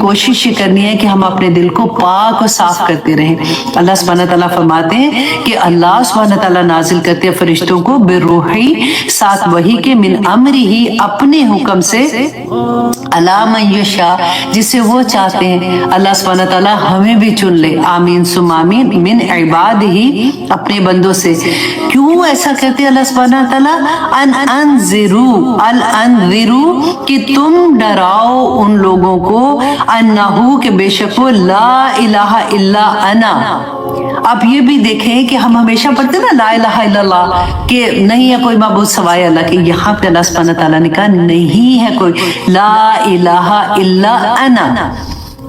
कोशिश ये करनी है कि हम अपने दिल को पाक और साफ करते रहें। अल्लाह सुब्हानहू तआला फरमाते हैं कि अल्लाह सुब्हानहू तआला नाजिल करते हैं फरिश्तों को बिरूही, साथ वही के, मिन अमरी ही, अपने हुक्म से, अला मन यशा, जिसे वो चाहते हैं। अल्लाह सुब्हानहू तआला हमें भी चुन ले, आमीन सुम आमीन, मिन इबादिही, अपने बंदों से। क्यों ऐसा कहते हैं अल्लाह सुब्हानहू तआला? अन अनज़िरू, अल अनज़िरू, कि तुम डराओ उन लोगों को, अन्नहू, के बेशक वो, ला इलाहा इल्ला अना। आप ये भी देखें कि हम हमेशा पढ़ते ना ला इलाहा इल्लल्लाह, कि नहीं है कोई माबूद सवाए अल्लाह के। यहाँ पे अल्लाह सुब्हानहू तआला ने कहा नहीं है कोई, ला इलाहा इल्ला अना,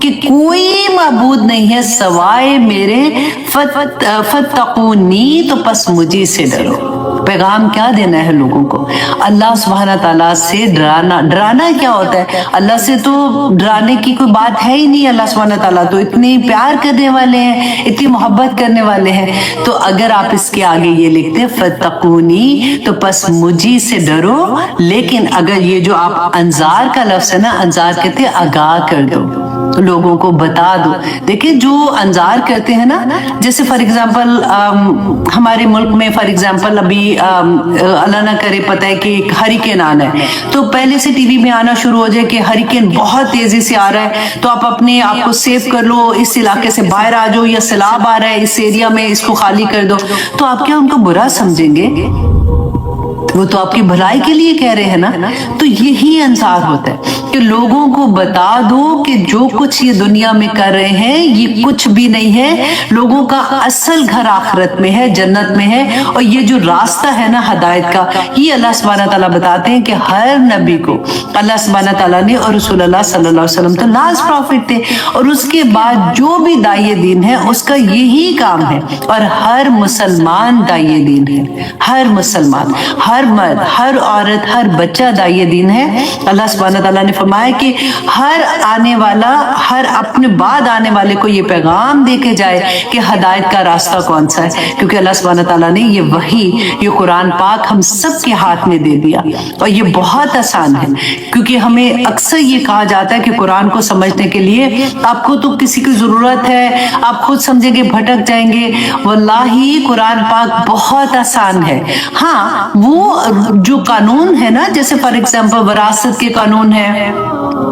कि कोई माबूद नहीं है सवाए मेरे, फत्तकूनी, तो बस मुझे से डरो। पैगाम क्या देना है लोगों को? अल्लाह सुब्हानहू तआला से डराना। डराना क्या होता है? अल्लाह से तो डराने की कोई बात है ही नहीं। अल्लाह सुब्हानहू तआला तो इतने प्यार करने वाले हैं, इतनी मोहब्बत करने वाले हैं। तो अगर आप इसके आगे ये लिखते फत्तकूनी, तो बस मुझी से डरो। लेकिन अगर ये जो आप अंजार का लफ्ज है ना, अंजार कहते हैं आगाह कर दो, लोगों को बता दो। देखिए जो अंजार करते हैं ना, जैसे फॉर एग्जाम्पल हमारे मुल्क में फॉर एग्जाम्पल अभी अल्लाह ना करे पता है कि एक हरिकेन आना है, तो पहले से टीवी में आना शुरू हो जाए कि हरिकेन बहुत तेजी से आ रहा है, तो आप अपने आप को सेव कर लो, इस इलाके से बाहर आ जाओ, या सैलाब आ रहा है इस एरिया में, इसको खाली कर दो। तो आप क्या उनको बुरा समझेंगे? वो तो आपकी भलाई के लिए कह रहे हैं ना। तो यही अंसार होता है कि लोगों को बता दो कि जो कुछ ये दुनिया में कर रहे हैं ये कुछ भी नहीं है, लोगों का असल घर आखिरत में है, जन्नत में है। और ये जो रास्ता है ना हिदायत का, ये अल्लाह सुब्हानहू तआला बताते हैं कि हर नबी को अल्लाह सुब्हानहू तआला ने, और रसूलुल्लाह सल्लल्लाहु अलैहि वसल्लम तो लास्ट प्रॉफिट थे, और उसके बाद जो भी दाई दीन है उसका यही काम है। और हर मुसलमान दाई दीन है, हर मुसलमान, हर मर्द, हर औरत, हर बच्चा दाई दीन है। अल्लाह सुब्हानहू तआला ने फरमाया कि हर आने वाला, हर अपने बाद आने वाले को ये पैगाम दे के जाए कि हिदायत का रास्ता कौन सा है। क्योंकि अल्लाह सुब्हानहू तआला ने ये वही, ये कुरान पाक हम सब के हाथ में दे दिया, और ये बहुत आसान है। क्योंकि हमें अक्सर ये कहा जाता है कि कुरान को समझने के लिए आपको तो किसी की जरूरत है, आप खुद समझेंगे भटक जाएंगे। वल्लाही कुरान पाक बहुत आसान है। हाँ, वो जो कानून है ना, जैसे फॉर एग्जाम्पल विरासत के कानून है,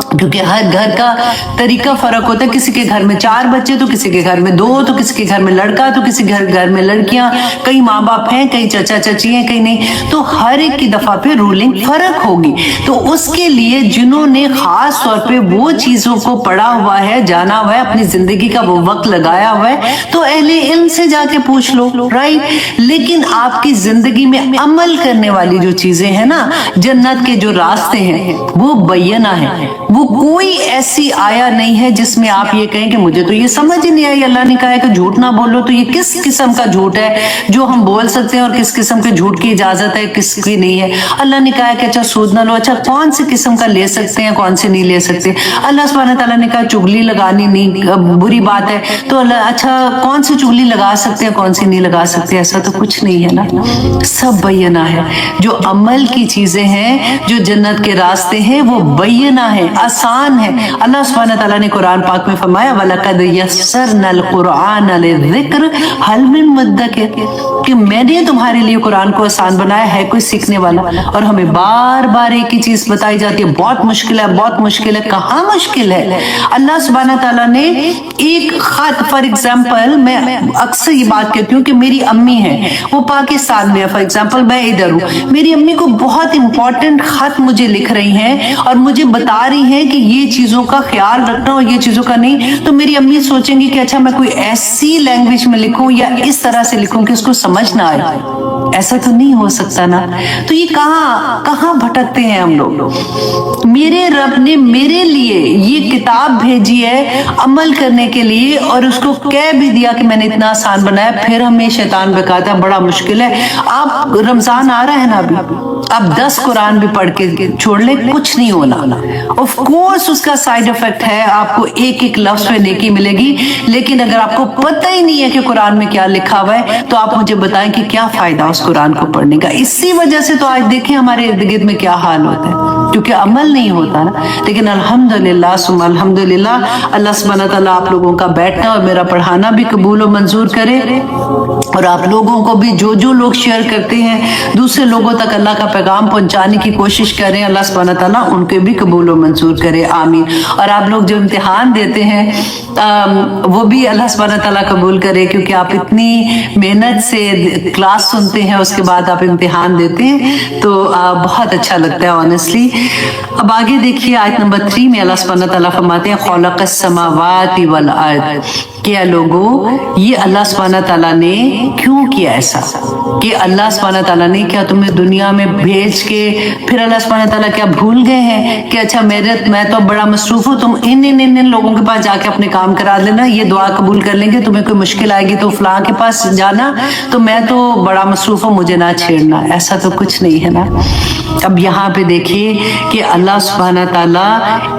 क्योंकि हर घर का तरीका फर्क होता है। किसी के घर में 4 बच्चे, तो किसी के घर में 2, तो किसी के घर में लड़का, तो किसी घर में लड़कियां, कई माँ बाप हैं, कई चाचा चाची हैं, कई नहीं। तो हर एक की दफा पे रूलिंग फर्क होगी। तो उसके लिए जिन्होंने खास तौर पे वो चीजों को पढ़ा हुआ है, जाना हुआ है, अपनी जिंदगी का वो वक्त लगाया हुआ है, तो अहले इल्म से जाके पूछ लो, राइट। लेकिन आपकी जिंदगी में अमल करने वाली जो चीजें हैं ना, जन्नत के जो रास्ते हैं, वो बैना है। वो कोई ऐसी आया नहीं है जिसमें आप ये कहें कि मुझे तो ये समझ ही नहीं आई। अल्लाह ने कहा है कि झूठ ना बोलो, तो ये किस किस्म का झूठ है जो हम बोल सकते हैं, और किस किस्म के झूठ की इजाजत है, किसकी नहीं है। अल्लाह ने कहा है कि अच्छा सूद ना लो, अच्छा कौन सी किस्म का ले सकते हैं, कौन से नहीं ले सकते। अल्लाह सुब्हानहू तआला ने कहा चुगली लगानी नहीं बुरी बात है, तो अल्लाह अच्छा कौन सी चुगली लगा सकते हैं, कौन सी नहीं लगा सकते। ऐसा तो कुछ नहीं है ना, सब बैना है। जो अमल की चीजें हैं, जो जन्नत के रास्ते हैं, वो बैना है, आसान है। अल्लाह सुब्हानहू तआला ने कुरान पाक में फरमाया वलक़द यस्सरनल कुरआन लिज़िक्र हल मिन मुद्दकिर, कि मैंने तुम्हारे लिए कुरान को आसान बनाया है, कोई सीखने वाला। और हमें बार बार एक ही चीज बताई जाती है, बहुत मुश्किल है, बहुत मुश्किल है। कहाँ मुश्किल है? अल्लाह सुब्हानहू तआला ने एक खत, फॉर एग्जाम्पल मैं अक्सर ये बात कहती हूँ कि मेरी अम्मी है, वो पाकिस्तान में है, फॉर एग्जाम्पल मैं इधर हूँ, मेरी अम्मी को बहुत इंपॉर्टेंट खत मुझे लिख रही हैं और मुझे बता रही हैं कि ये चीजों का ख्याल रखना और ये चीजों का नहीं। तो मेरी अम्मी सोचेंगी कि अच्छा मैं कोई ऐसी लैंग्वेज में लिखूं या इस तरह से लिखूं कि उसको समझ ना आए। ऐसा तो नहीं हो सकता ना। तो ये कहाँ भटकते हैं हम लोग। मेरे रब ने मेरे लिए ये किताब भेजी है अमल करने के लिए, और उसको कह भी दिया कि मैंने इतना आसान बनाया। फिर हमें शैतान बकाता बड़ा मुश्किल है। आप रमजान आ रहा है ना, अभी आप 10 कुरान भी पढ़ के छोड़ ले, कुछ नहीं होना। ऑफ कोर्स उसका साइड इफेक्ट है, आपको एक एक लफ्ज पे नेकी मिलेगी, लेकिन अगर आपको पता ही नहीं है कि कुरान में क्या लिखा हुआ है, तो आप मुझे बताएं कि क्या फायदा उस कुरान को पढ़ने का। इसी वजह से तो आज देखें हमारे इर्द गिर्द में क्या हाल होता है, क्योंकि अमल नहीं होता ना। लेकिन अल्हम्दुलिल्लाह सुम्मा अल्हम्दुलिल्लाह, अल्लाह सुब्हानहू व तआला आप लोगों का बैठना और मेरा पढ़ाना भी कबूल और मंजूर करे, और आप लोगों को भी जो जो लोग शेयर करते हैं दूसरे लोगों तक अल्लाह का पैगाम पहुंचाने की कोशिश करें, अल्लाह सुब्हानहू व तआला उनके भी कबूल और मंजूर करे, आमीन। और आप लोग जो इम्तिहान देते हैं वो भी अल्लाह सुब्हानहू व तआला कबूल करे, क्योंकि आप इतनी मेहनत से क्लास सुनते हैं उसके बाद आप इम्तिहान देते हैं, तो बहुत अच्छा लगता है ऑनेस्टली। अब आगे देखिए आयत नंबर 3 में अल्लाह सुब्हानहू व तआला फरमाते हैं खलक़स समावाति वल अर्द, क्या लोगों ये अल्लाह सुब्हानहू व तआला ने क्यों किया ऐसा, कि अल्लाह सुब्हानहू व तआला ने क्या तुम्हें दुनिया में भेज के फिर अल्लाह सुब्हानहू व तआला क्या भूल गए हैं कि अच्छा मैं तो बड़ा मसरूफ हूँ, तुम इन लोगों के पास जाके अपने काम करा लेना, ये दुआ कबूल कर लेंगे, तुम्हें कोई मुश्किल आएगी तो फलां के पास जाना, तो मैं तो बड़ा मसरूफ हूँ, मुझे ना छेड़ना। ऐसा तो कुछ नहीं है ना। अब यहाँ पे देखिए कि अल्लाह सुब्हानहू व तआला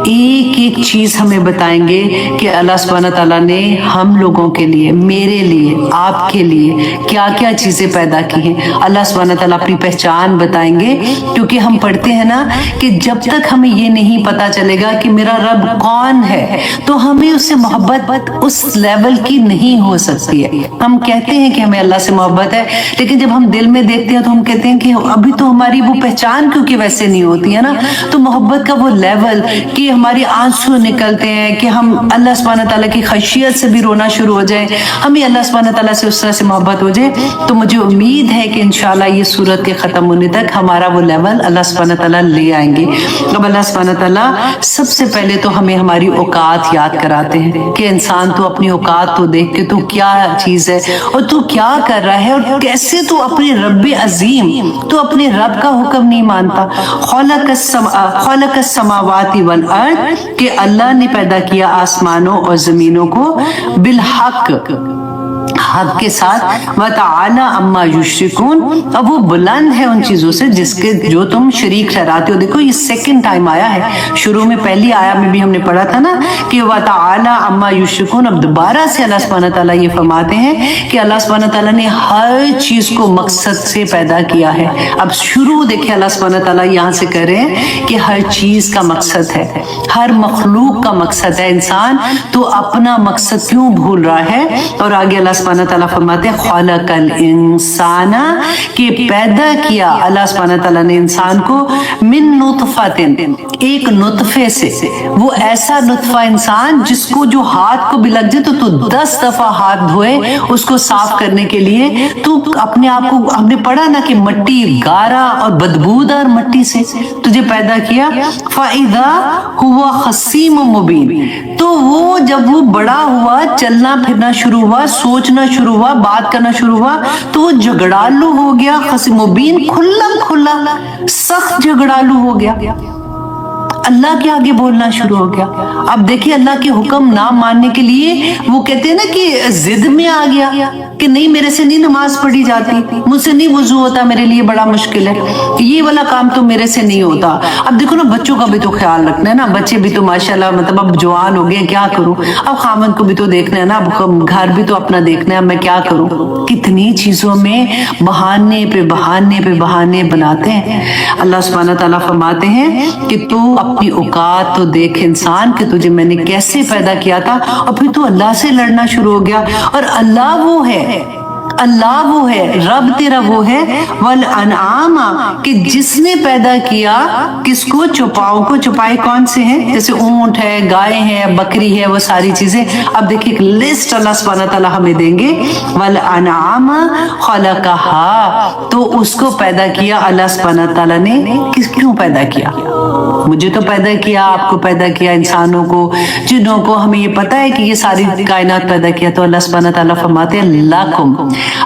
एक एक चीज हमें बताएंगे कि अल्लाह सुब्हानहू व तआला ने हम लोगों के लिए, मेरे लिए, आपके लिए क्या क्या चीजें पैदा की हैं। अल्लाह सुब्हानहू व तआला अपनी पहचान बताएंगे, क्योंकि हम पढ़ते हैं ना कि जब तक हमें ये नहीं पता चलेगा कि मेरा रब कौन है, तो हमें उससे मोहब्बत उस लेवल की नहीं हो सकती है। हम कहते हैं कि हमें अल्लाह से मोहब्बत है, लेकिन जब हम दिल में देखते हैं तो हम कहते हैं कि अभी तो हमारी वो पहचान क्योंकि वैसे नहीं होती है ना। तो मोहब्बत का वो लेवल कि हमारी आंसू निकलते हैं, कि हम अल्लाह सुब्हानहू व तआला की खशियत से भी रोना शुरू हो जाए, हमें अल्लाह सुब्हानहू व तआला से उस तरह से मोहब्बत हो जाए, तो मुझे उम्मीद है कि इंशाल्लाह ये सूरत के खत्म होने तक हमारा वो लेवल अल्लाह सुब्हानहू व तआला ले आएंगे। अब अल्लाह सुब्हानहू व तआला सबसे पहले तो हमें हमारी औकात याद कराते हैं कि इंसान तू अपनी औकात तो देख के तू क्या चीज है और तू क्या कर रहा है, और कैसे तू अपने रब्बे अजीम, तू अपने रब का हुक्म नहीं मानता। खलक़स समावाति वल अर्द, कि अल्लाह ने पैदा किया आसमानों और जमीनों को बिलहक, हक के साथ, व तआला अम्मा युश्रिकून, अब वो बुलंद है उन चीजों से जिसके जो तुम शरीक ठहराते हो। देखो ये सेकंड टाइम आया है, शुरू में पहली आया में भी हमने पढ़ा था ना कि व तआला अम्मा युश्रिकून। अब दोबारा से अल्लाह सुब्हानहू व तआला ये फरमाते हैं कि अल्लाह सुब्हानहू व तआला ने हर चीज को मकसद से पैदा किया है। अब शुरू देखिए अल्लाह सुब्हानहू व तआला यहाँ से कर रहे हैं कि हर चीज का मकसद है, हर मखलूक का मकसद है। इंसान तो अपना मकसद क्यों भूल रहा है। और आगे अल्लाह सुब्हानहू व तआला फरमाते हैं खलक़ल इंसाना, कि पैदा किया अल्लाह सुब्हानहू व तआला ने इंसान को मिन नुतफतिन, एक नुतफे से। वो ऐसा नुतफा इंसान जिसको जो हाथ को भी लग जाए तो 10 दफा हाथ धोए उसको साफ करने के लिए। तो अपने आप को हमने पढ़ा ना कि मट्टी, गारा और बदबूदार मट्टी से तुझे पैदा किया। फाइदा हुआ खसीम मुबीन, तो वो जब वो बड़ा हुआ, चलना फिरना शुरू हुआ, सोचना शुरू हुआ, बात करना शुरू हुआ, तो वो झगड़ालू हो गया। खसीम मुबीन, खुला खुला सख्त झगड़ालू हो गया, अल्लाह के आगे बोलना शुरू हो गया। अब देखिए अल्लाह के हुक्म ना मानने के लिए वो कहते हैं ना कि जिद में आ गया कि नहीं मेरे से नहीं नमाज पढ़ी जाती, मुझसे नहीं वुजू होता, मेरे लिए बड़ा मुश्किल है, ये वाला काम तो मेरे से नहीं होता। अब देखो ना बच्चों का भी तो ख्याल रखना है ना, बच्चे भी तो माशाल्लाह मतलब अब जवान हो गए, क्या करूं, अब खामन को भी तो देखना है ना, अब घर भी तो अपना देखना है, मैं क्या करूं। कितनी चीजों में बहाने पे बहाने पे बहाने बनाते हैं। अल्लाह सुब्हानहू व तआला फरमाते हैं कि तू अपनी औकात तो देख इंसान, कि तुझे मैंने कैसे पैदा किया था, और फिर तू अल्लाह से लड़ना शुरू हो गया। और अल्लाह वो है, अल्लाह वो है, रब तेरा वो है, वल अनआमा, कि जिसने पैदा किया किसको, चौपाओं को। चौपाई कौन से हैं, जैसे ऊंट है, गाय है, बकरी है, वो सारी चीजें। अब देखिए एक लिस्ट अल्लाह सुब्हानहू व तआला हमें देंगे। वल अनआमा खलक़हा, तो उसको पैदा किया अल्लाह सुब्हानहू व तआला ने। क्यों पैदा किया, मुझे तो पैदा किया, आपको पैदा किया, इंसानों को, जिन्हों को, हमें ये पता है कि ये सारी कायनात पैदा किया। तो अल्लाह सुब्हानहू व तआला फरमाते हैं लकुम।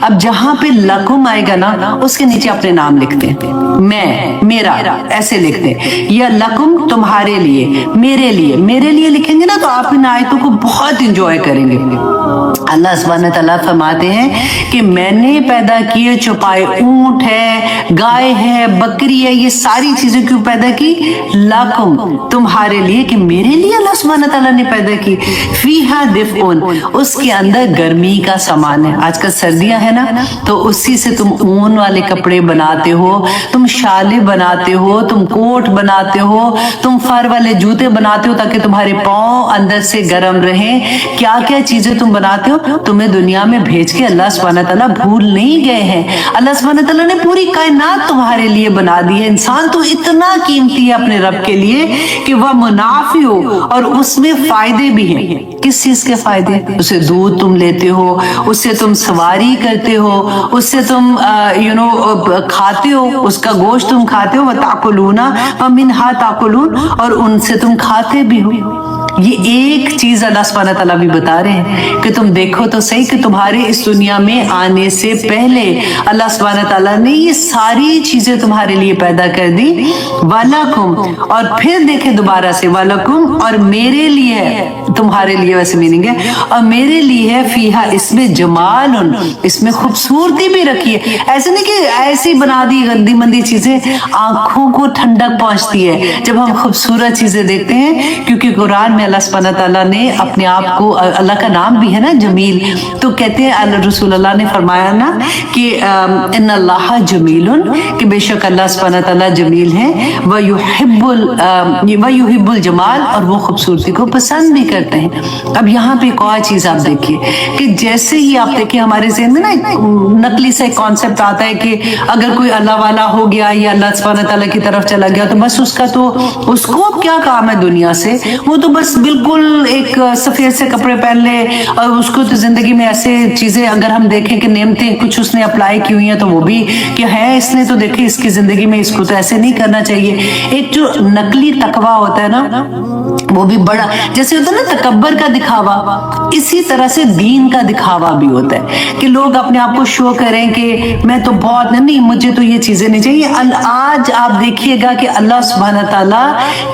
अब जहां पे लकुम आएगा ना उसके नीचे अपने नाम लिखते हैं, मैं, मेरा, ऐसे लिखते हैं, या लकुम तुम्हारे लिए, मेरे लिए। मेरे लिए लिखेंगे ना तो आप इन आयतों को बहुत इंजॉय करेंगे। अल्लाह सुब्हानहू व तआला फरमाते हैं कि मैंने पैदा किए चौपाए, ऊंट है, गाय है, बकरी है, ये सारी चीजें क्यों पैदा की, लकुम, तुम्हारे लिए, कि मेरे लिए अल्लाह सुब्हानहू व तआला ने पैदा की। फीहा दिफ़उन, उसके अंदर गर्मी का सामान है। आजकल सर्दियां बकरियां है ना, तो उसी से तुम ऊन वाले कपड़े बनाते हो, तुम शाले बनाते हो, तुम कोट बनाते हो, तुम फर वाले जूते बनाते हो ताकि तुम्हारे पाँव अंदर से गर्म रहे। क्या क्या चीजें तुम बनाते हो, तुम्हें दुनिया में भेज के अल्लाह सुब्हानहू तआला भूल नहीं गए हैं। अल्लाह सुब्हानहू तआला ने पूरी कायनात तुम्हारे लिए बना दी है। इंसान तो इतना कीमती है अपने रब के लिए कि वह मुनाफी हो और उसमें फायदे भी हैं। किस चीज के फायदे? उसे दूध तुम लेते हो, उससे तुम सवारी करते हो, उससे तुम खाते हो, उसका गोश्त तुम खाते हो, वताकुलूना व मिनहा ताकुलून, और उनसे तुम खाते भी हो। ये एक चीज अल्लाह सुब्हानहू तआला भी बता रहे हैं कि तुम देखो तो सही कि तुम्हारे इस दुनिया में आने से पहले अल्लाह सुब्हानहू तआला ने ये सारी चीजें तुम्हारे लिए पैदा कर दी। वलकुम, और फिर देखे दोबारा से वलकुम, और मेरे लिए है, तुम्हारे लिए वैसे मीनिंग है, और मेरे लिए है फीहा, इसमें जमाल, इसमें खूबसूरती भी रखी है। ऐसे नहीं कि ऐसी बना दी गंदी मंदी चीजें, आंखों को ठंडक पहुंचती है जब हम खूबसूरत चीजें देखते हैं। क्योंकि कुरान में अल्लाह सुब्हानहू तआला ने अपने आप को, अल्लाह का नाम भी है ना जमील, तो कहते हैं रसूलुल्लाह ने फरमाया ना कि इन्नल्लाह जमीलुन, कि बेशक अल्लाह सुब्हानहू तआला जमील है, व युहिब्बुल जमाल, और वो खूबसूरती को पसंद भी करते हैं। अब यहाँ पे एक और चीज आप देखिए कि जैसे ही आप देखिए हमारे ज़हन में ना एक नकली सा एक कॉन्सेप्ट आता है कि अगर कोई अल्लाह वाला हो गया या अल्लाह सुब्हानहू तआला की तरफ चला गया तो बस उसको क्या काम है दुनिया से, वो तो बस बिल्कुल एक सफेद से कपड़े पहन ले, और उसको तो जिंदगी में ऐसे चीजें अगर हम देखें कि नेमतें कुछ उसने अप्लाई की हुई हैं तो वो भी कि है इसने तो देखे इसकी जिंदगी में, इसको तो ऐसे नहीं करना चाहिए। एक जो नकली तकवा होता है ना, वो भी बड़ा, जैसे होता है ना तकब्बर का दिखावा, इसी तरह से दीन का दिखावा भी होता है कि लोग अपने आप को शो करें कि मैं तो बहुत नहीं, मुझे तो ये चीजें नहीं चाहिए। आज आप देखिएगा कि अल्लाह सुब्हानहू तआला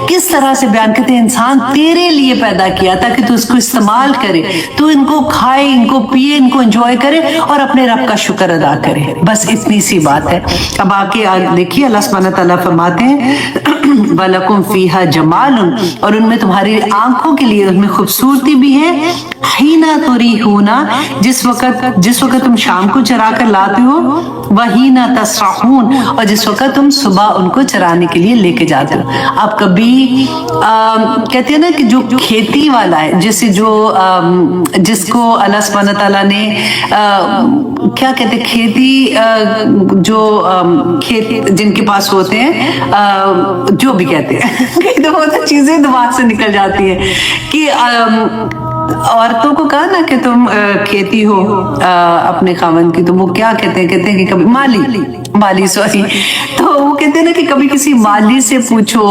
किस तरह से बयान करते हैं, इंसान तेरे लिए पैदा किया ताकि तू इसको इस्तेमाल करे, तू इनको खाए, इनको पिए, इनको एंजॉय करे और अपने रब का शुक्र अदा करे। बस इतनी सी बात है। अब आके देखिए अल्लाह सुब्हानहू तआला फरमाते हैं वलकुम फीहा जमालुन, और उनमें तुम्हारी आंखों के लिए उनमें खूबसूरती भी है। हीना तुरीहूना, जिस वक्त तुम शाम को चरा कर लाते हो, वहीना तसराहून, और जिस वक्त तुम सुबह उनको चराने के लिए लेके जाते हो। आप कभी कहते हैं ना कि जो खेती वाला है, जैसे जिसको अल्लाह सुब्हानहू तआला ने क्या कहते हैं, खेती जो खेत जिनके पास होते हैं, जो भी कहते हैं कई दफा तो चीजें दिमाग से निकल जाती है कि औरतों को कहा ना कि तुम खेती हो अपने खावन की, तो वो क्या कहते हैं कि कभी माली सॉरी, तो वो कहते हैं ना कि कभी किसी माली से पूछो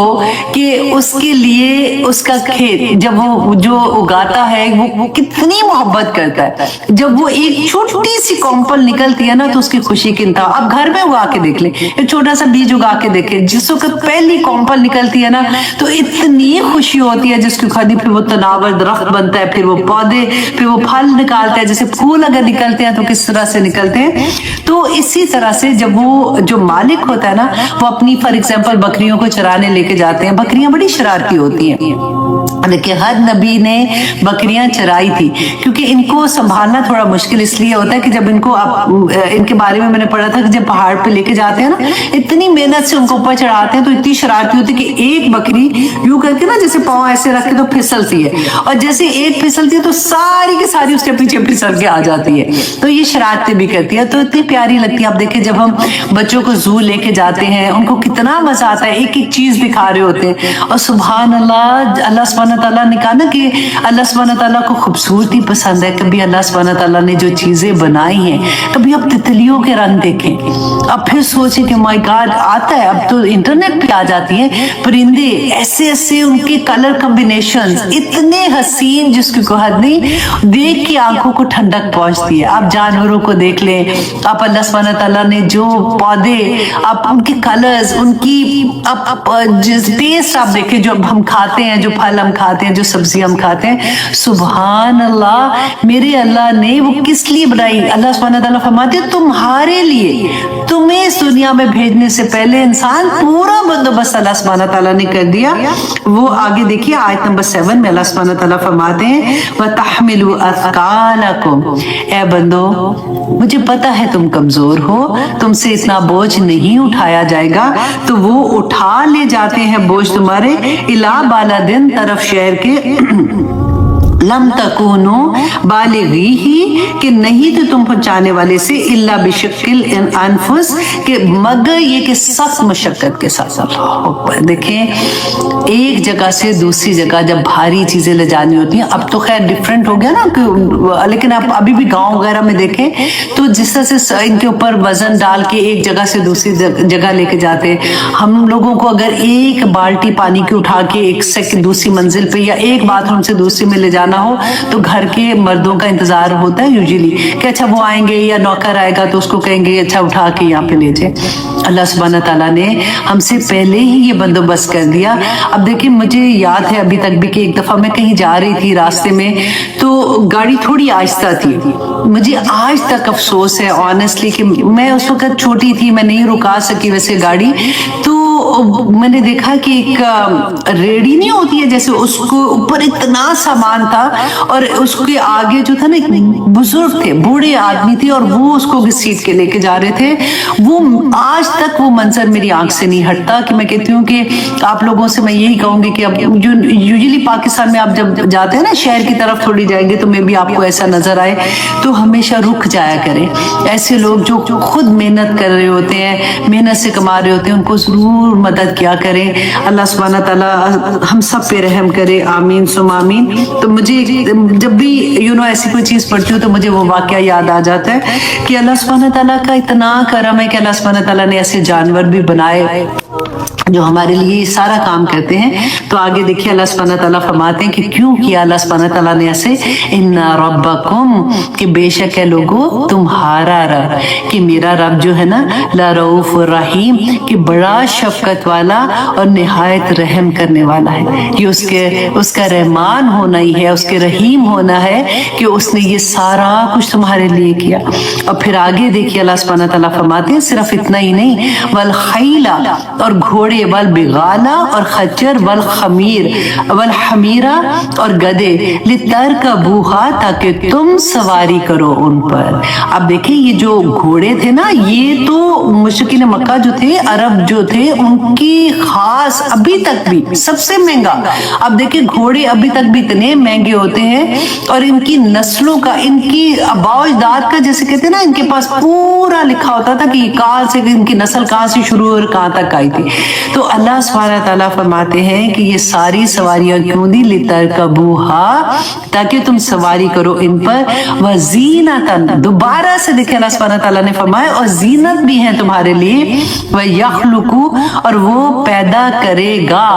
कि उसके लिए उसका खेत जब वो जो उगाता है वो कितनी मोहब्बत करता है। जब वो एक छोटी सी कॉम्पल निकलती है ना तो उसकी खुशी की इंतहा। आप घर में उगा के देख ले, एक छोटा सा बीज उगा के देखे, जिस वक्त पहली कॉम्पल निकलती है ना तो इतनी खुशी होती है जिसकी खादी, फिर वो तनावर दरख्त बनता है, फिर वो पौधे, फिर वो फल निकालता है। जैसे फूल अगर निकलते हैं तो किस तरह से निकलते हैं, तो इसी तरह से जब वो जो मालिक होता है ना वो अपनी फॉर एग्जाम्पल बकरियों को चराने लेके जाते हैं। बकरियां बड़ी शरारती होती हैं। देखिए हर नबी ने बकरियां चराई थी, क्योंकि इनको संभालना थोड़ा मुश्किल इसलिए होता है कि जब इनके बारे में मैंने पढ़ा था कि जब पहाड़ पे लेके जाते हैं ना, इतनी मेहनत से उनको ऊपर चढ़ाते हैं, तो इतनी शरारती होती है कि एक बकरी यूं करके ना जैसे पाँव ऐसे रख के तो फिसलती है, और जैसे एक फिसलती है तो सारी की सारी उसके पीछे फिसल के आ जाती है। तो ये शरारतें भी करती है, तो इतनी प्यारी लगती है। आप देखें जब हम बच्चों को जू लेके जाते हैं, उनको कितना मजा आता है, एक एक चीज दिखा रहे होते हैं। और सुभान अल्लाह, अल्लाह सुब्हानहू तआला ने कहा ना कि अल्लाह सुब्हानहू तआला को खूबसूरती पसंद है। कभी अल्लाह सुब्हानहू तआला ने जो चीजें बनाई हैं, कभी आप तितलियों के रंग देखें, अब फिर सोचे कि माय गॉड, आता है अब तो इंटरनेट पे आ जाती है परिंदे, ऐसे ऐसे उनके कलर कॉम्बिनेशंस इतने हसीन जिसकी कोई हद नहीं, देख के आंखों को ठंडक पहुंचती है। आप जानवरों को देख लें, आप अल्लाह सुब्हानहू तआला ने जो पौधे, आप उनके कलर्स, उनकी टेस्ट आप देखें, जो हम खाते हैं जो फल پھل ہم کھاتے ہیں, جو سبزی ہم کھاتے ہیں, سبحان اللہ میرے اللہ نے وہ کس لیے بنائی؟ اللہ سبحانہ تعالیٰ فرماتے ہیں تمہارے لیے, تمہیں اس دنیا میں بھیجنے سے پہلے انسان پورا بندوبست اللہ سبحانہ تعالیٰ نے کر دیا. وہ آگے دیکھیے آیت نمبر 7 میں اللہ سبحانہ تعالیٰ فرماتے ہیں وَتَحْمِلُوا أَثْقَالَكُمْ, اے بندو مجھے پتا ہے تم کمزور ہو, تم سے اتنا بوجھ نہیں اٹھایا جائے گا, تو وہ اٹھا لے جاتے ہیں بوجھ تمہارے الا بالدین, طرف شہر کے, لم تکونو بالغی ہی, کہ نہیں تو تم پہنچانے والے سے, الا بشکل انفس, کہ مگر یہ کہ سخت مشقت کے ساتھ. دیکھیں ایک جگہ سے دوسری جگہ جب بھاری چیزیں لے جانی ہوتی ہیں, اب تو خیر ڈیفرنٹ ہو گیا نا, لیکن آپ ابھی بھی گاؤں وغیرہ میں دیکھیں تو جس طرح سے ان کے اوپر وزن ڈال کے ایک جگہ سے دوسری جگہ لے کے جاتے ہیں, ہم لوگوں کو اگر ایک بالٹی پانی کی اٹھا کے ایک سے دوسری منزل پہ یا ایک باتھ روم سے دوسری میں لے جانا ہو تو گھر کے مردوں کا انتظار ہوتا ہے یوزلی کہ اچھا وہ آئیں گے یا نوکر آئے گا تو اس کو کہیں گے اچھا اٹھا کے یہاں پہ لے جائے. اللہ سبحانہ تعالیٰ نے ہم سے پہلے ہی یہ بندوبست کر دیا. اب دیکھیں مجھے یاد ہے ابھی تک بھی کہ ایک دفعہ میں کہیں جا رہی تھی راستے میں, تو گاڑی تھوڑی آہستہ تھی. مجھے آج تک افسوس ہے آنیسٹلی کہ میں اس وقت چھوٹی تھی, میں نہیں رکا سکی ویسے گاڑی. تو میں نے دیکھا کہ ایک ریڑھی نہیں ہوتی ہے جیسے, اس کو اوپر اتنا سامان تھا اور اس کے آگے جو تھا نا ایک بزرگ تھے, بوڑھے آدمی تھے, اور وہ اس کو گھسیٹ کے لے کے جا رہے تھے. وہ آج تک وہ منظر میری آنکھ سے نہیں ہٹتا کہ میں کہتی ہوں کہ آپ لوگوں سے میں یہی کہوں گی کہ اب جو یوزلی پاکستان میں آپ جب جاتے ہیں نا شہر کی طرف تھوڑی جائیں گے تو میں بھی آپ کو ایسا نظر آئے تو ہمیشہ رک جایا کریں. ایسے لوگ جو خود محنت کر رہے ہوتے ہیں, محنت سے کما رہے ہوتے ہیں, ان کو ضرور مدد کیا کریں. اللہ سبحانہ تعالیٰ ہم سب پہ رحم کرے, آمین ثم آمین. تو مجھے جب بھی ایسی کوئی چیز پڑھتی ہوں تو مجھے وہ واقعہ یاد آ جاتا ہے کہ اللہ سبحانہ تعالیٰ کا اتنا کرم ہے کہ اللہ سبحانہ تعالیٰ نے ایسے جانور بھی بنائے جو ہمارے لیے سارا کام کرتے ہیں. تو آگے دیکھیے اللہ سبحانہ تعالیٰ فرماتے ہیں کہ کیوں کیا اللہ سبحانہ تعالیٰ نے ایسے, ان ربکم, کہ بے شک ہے لوگو تمہارا رب, کہ میرا رب جو ہے نا لرؤوف الرحیم, کہ بڑا شفقت والا اور نہایت رحم کرنے والا ہے. یہ اس کا رحمان ہونا ہی ہے, اس کے رحیم ہونا ہے کہ اس نے یہ سارا کچھ تمہارے لیے کیا. اور پھر آگے دیکھیے اللہ سبحانہ تعالیٰ فرماتے ہیں صرف اتنا ہی نہیں, والخیلا, اور گھوڑے, والبغالا, اور خچر, والخمیر, والحمیرہ, اور گدے, لترکبوہا, تاکہ تم سواری کرو ان پر. اب دیکھیں یہ جو گھوڑے تھے نا, یہ تو مشرکین مکہ جو تھے, عرب جو تھے, ان کی خاص ابھی تک بھی سب سے مہنگا. اب دیکھیں گھوڑے ابھی تک بھی اتنے مہنگے ہوتے ہیں, اور ان کی نسلوں کا, ان کی آباء و اجداد کا جیسے کہتے ہیں نا, ان کے پاس پورا لکھا ہوتا تھا کہ کہاں سے ان کی نسل کہاں سے شروع اور کہاں تک آئی تھی. تو اللہ سبحانہ تعالیٰ فرماتے ہیں کہ یہ ساری سواریاں کیوں دی, لترکبوہا, تاکہ تم سواری کرو ان پر, وزینتن, دوبارہ سے دیکھیں اللہ سبحانہ تعالیٰ نے فرمایا اور زینت بھی ہیں تمہارے لیے, ویخلقو, اور وہ پیدا کرے گا.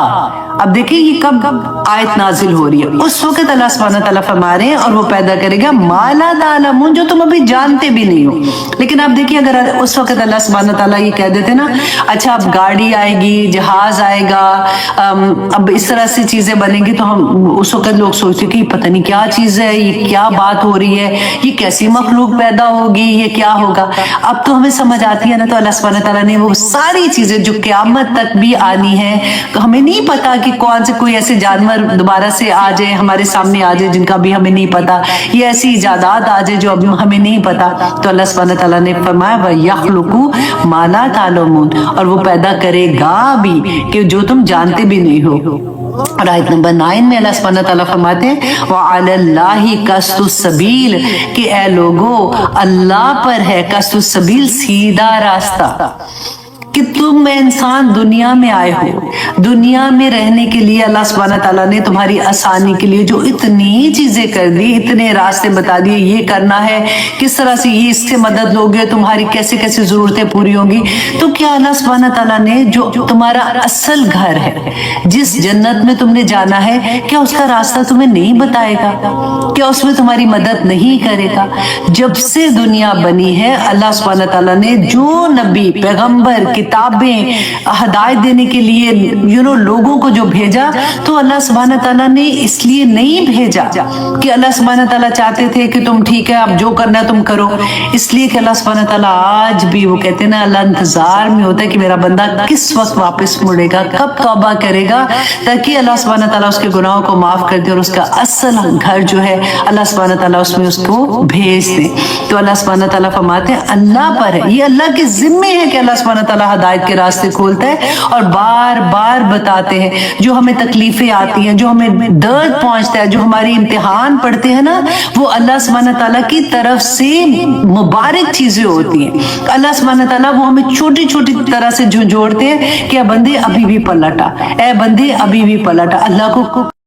اب دیکھیں یہ کب آیت نازل ہو رہی ہے, اس وقت اللہ سبحانہ تعالیٰ فرما رہے ہیں اور وہ پیدا کرے گا ما لا تعلمون, جو تم ابھی جانتے بھی نہیں ہو. لیکن آپ دیکھیے اگر اس وقت اللہ سبحانہ تعالیٰ یہ کہہ دیتے نا, اچھا اب گاڑی آئے گی, جہاز آئے گا, اب اس طرح سے چیزیں بنیں گی, تو ہم اس وقت لوگ سوچتے کہ پتہ نہیں کیا چیز ہے, یہ کیا بات ہو رہی ہے, یہ کیسی مخلوق پیدا ہوگی, یہ کیا ہوگا. اب تو ہمیں سمجھ آتی ہے نا. تو اللہ سبحانہ تعالیٰ نے وہ ساری چیزیں جو قیامت تک بھی آنی ہیں, ہمیں نہیں پتا کہ کون سے کوئی ایسے جانور دوبارہ سے آ جائے, ہمارے سامنے آ جائے, جن کا بھی ہمیں نہیں پتا, یہ ایسی ایجادات آ جائے جو ابھی ہمیں نہیں پتا. تو اللہ سبحانہ تعالیٰ نے فرمایا وَيَخْلُقُ مَا لَا تَعْلَمُونَ, اور وہ پیدا کرے گا بھی کہ جو تم جانتے بھی نہیں ہو. اور آیت نمبر 9 میں اللہ سبحانہ تعالیٰ فرماتے ہیں وَعَلَى اللَّهِ قَصْدُ السَّبِيلِ, کہ اے لوگو اللہ پر ہے قصد السبیل, سیدھا راستہ. کہ تم انسان دنیا میں آئے ہو, دنیا میں رہنے کے لیے اللہ سبحانہ تعالیٰ نے تمہاری آسانی کے لیے جو اتنی چیزیں کر دی, اتنے راستے بتا دیے, یہ کرنا ہے, کس طرح سے یہ اس سے مدد لوگے, تمہاری کیسے کیسے ضرورتیں پوری ہوں گی. تو کیا اللہ سبحانہ تعالیٰ نے جو تمہارا اصل گھر ہے, جس جنت میں تم نے جانا ہے, کیا اس کا راستہ تمہیں نہیں بتائے گا, کیا اس میں تمہاری مدد نہیں کرے گا؟ جب سے دنیا بنی ہے اللہ سبحانہ تعالیٰ نے جو نبی پیغمبر किताबें हदायत देने के लिए लोगों को जो भेजा, तो अल्लाह सुब्हान ताला ने इसलिए नहीं भेजा कि अल्लाह सुब्हान ताला चाहते थे कि तुम ठीक है अब जो करना है तुम करो, इसलिए कि अल्लाह सुब्हान ताला आज भी वो कहते हैं ना, अल्लाह इंतजार में होता है कि मेरा बंदा किस वक्त वापस मुड़ेगा, कब तौबा करेगा, ताकि अल्लाह सुब्हान ताला उसके गुनाहों को माफ कर दे और उसका असल घर जो है अल्लाह सुब्हान ताला उसमें उसको भेज दे। तो अल्लाह सुब्हान ताला फरमाते हैं अल्लाह पर है, ये अल्लाह के जिम्मे है कि अल्लाह सुब्हान ताला हिदायत के रास्ते खोलता है और बार बार बताते हैं। जो हमें तकलीफें आती हैं, जो हमें दर्द पहुंचता है, जो हमारी इम्तिहान पड़ते हैं ना, वो अल्लाह सुब्हान ताला की तरफ से मुबारक चीजें होती हैं। अल्लाह सुब्हान ताला वो हमें छोटी छोटी तरह से झंझोड़ते हैं कि बंदे अभी भी पलटा, ए बंदे अभी भी पलटा। अल्लाह को